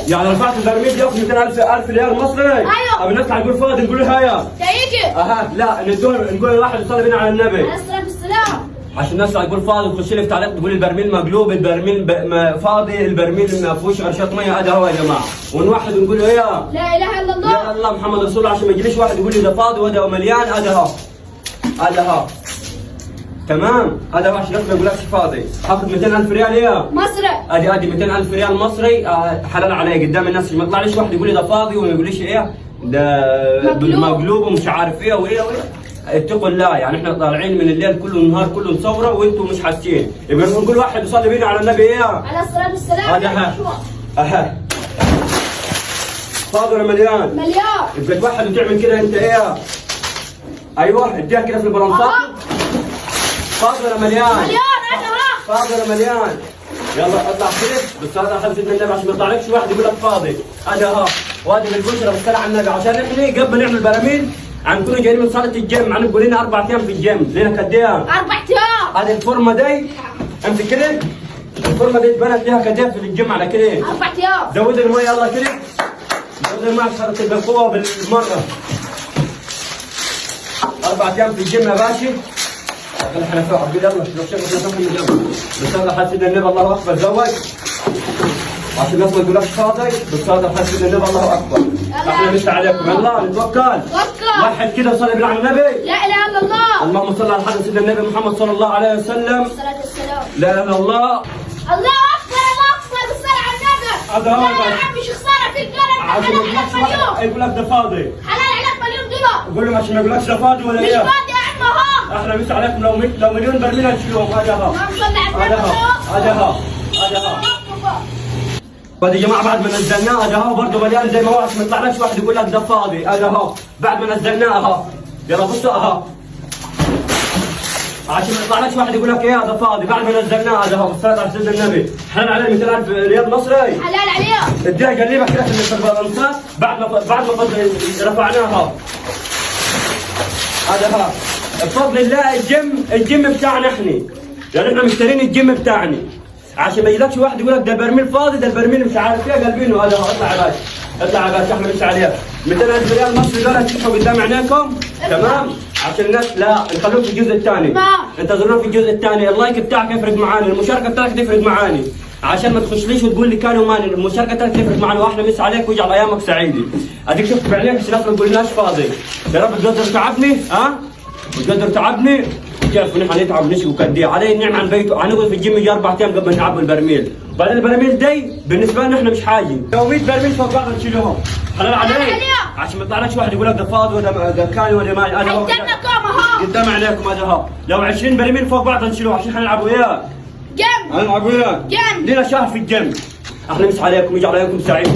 يعني رفعت البرميل ياخذ 200,000 ريال مصري. ايوه. ابى نطلع نقول فاضي نقول له هيا. تيجي. لا نقول الواحد يصلي بينا على النبي. عليه الصلاة والسلام. عشان الناس تقول فاضي وتخش لي في تعليق تقول البرميل مقلوب، البرميل فاضي، البرميل ما فيهوش قرشات ميه. هذا هو يا جماعه، ونوحد ونقول له يا لا اله الا الله. يا الله محمد رسول الله، عشان ما يجيليش واحد يقول لي ده فاضي وده مليان. هذا هو، هذا هو تمام. هذا هو عشان ما يقولكش فاضي. اخذ 200,000 ريال يا مصري. ادي 200,000 ريال مصري. حلال علي قدام الناس، ما يطلعليش واحد يقول لي ده فاضي وما يقوليش ايه ده مقلوب ومش عارف ايه وايه وايه. اتقوا الله، يعني احنا طالعين من الليل كله النهار كله نصوره وانتم مش حاسين. يبقى نقول واحد يصلي بينا على النبي ايه. عليه الصلاة والسلام. هذا فاضي ولا مليان؟ مليار. يبقى توحد وتعمل كده انت ايه. ايوه اديها كده في البلانسات. فاضي ولا مليان؟ مليار. انا فاضي ولا مليان؟ يلا اطلع كده بس هذا حفظ النبي عشان ما يطلعلكش واحد يقول لك فاضي. هذا ها وهذه بالبشرى بالصلاه على النبي، عشان احنا قبل نعمل براميل عم نكون جايين من صاله الجيم، عم نقول لنا 4 ايام في الجيم، لنا قد ايه؟ 4 ايام. هذه الفورمه دي امسك كده، الفورمه دي اتبنت لها قد ايه في الجيم على كده؟ 4 ايام. زود الميه يلا كده، زود الميه عشان تبقى القوه بالمره. 4 ايام في الجيم يا باشا. احنا فوق عبد الله لو شفنا فوق من الجبل بس هذا حسينا النبي الله اكبر زوج عشان الناس ما تقولكش فاضي. بس هذا حسينا النبي الله اكبر. احنا مش عليكم. يلا نتوكل. توكل. واحد كده وصلي بالله على النبي. لا اله الا الله. اللهم صل على حضرة سيدنا النبي محمد صلى الله عليه وسلم. الصلاة والسلام. لا اله الا الله. الله اكبر. الله اكبر. بالصلاة على النبي. هذا لا هو يا عمي شو خسارة في القلم. عشان ما حلال عليك مليون. يقول لك ده فاضي. حلال عليك مليون دولار. قول لهم عشان ما يقولكش ده فاضي ولا مش ايه. فاضي يا عم اهو. احنا مش عليكم لو مليون برميل نشيلهم. هذا هو. اللهم صل على هذا النبي. هو. هذا هو. هذا هو. بعد يا جماعه بعد ما نزلناه هذا هو برضه مليان زي ما هو، عشان ما يطلعلكش واحد يقول لك ده فاضي. هذا هو بعد ما نزلناه اهو. يلا بصوا اهو، عشان ما يطلعلكش واحد يقول لك ايه هذا فاضي. بعد ما نزلناه هذا هو بالصلاه على سيدنا النبي. حلال عليه 200,000 ريال مصري. حلال عليه. اديها قليبه كده في البلانسات بعد ما رفعناها. هذا ها بفضل الله الجيم بتاعنا احنا، يعني احنا مشترين الجيم بتاعنا عشان ما يجيلكش واحد يقول لك ده برميل فاضي، ده البرميل مش عارف ايه قلبينه. هذا هو. اطلع يا باشا، اطلع يا باشا، احنا مش عليها 200,000 ريال مصري دول تشوفوا قدام عينيكم. تمام عشان الناس لا نخلوه في الجزء الثاني. انتظرونا في الجزء الثاني. اللايك بتاعك يفرق معانا، المشاركه بتاعك تفرق معانا، عشان ما تخشليش وتقول لي كان وماني. المشاركه بتاعك تفرق معانا، واحنا مس عليك ويجعل ايامك سعيده. اديك شفت بعينيك عشان الناس ما تقولناش فاضي. يا رب تقدر تعبني وتقدر تعبني. كيف نحن نتعب نشوي كدي علي نعم عن بيته. هنقعد في الجيم يجي 4 ايام قبل نعبي البرميل. بعدين البرميل دي بالنسبه لنا احنا مش حاجه. لو 100 برميل فوق بعض نشيلهم. حلال عليك عشان ما يطلعلكش واحد يقول لك ده فاضي ولا كان ولا مالي. انا قدام عليكم. هذا هو. لو 20 برميل فوق بعض نشيلهم عشان حنلعبوا اياه. جيم. هنلعبوا اياه. جيم. لنا شهر في الجيم. احنا مش عليكم، يجعل عليكم سعيد.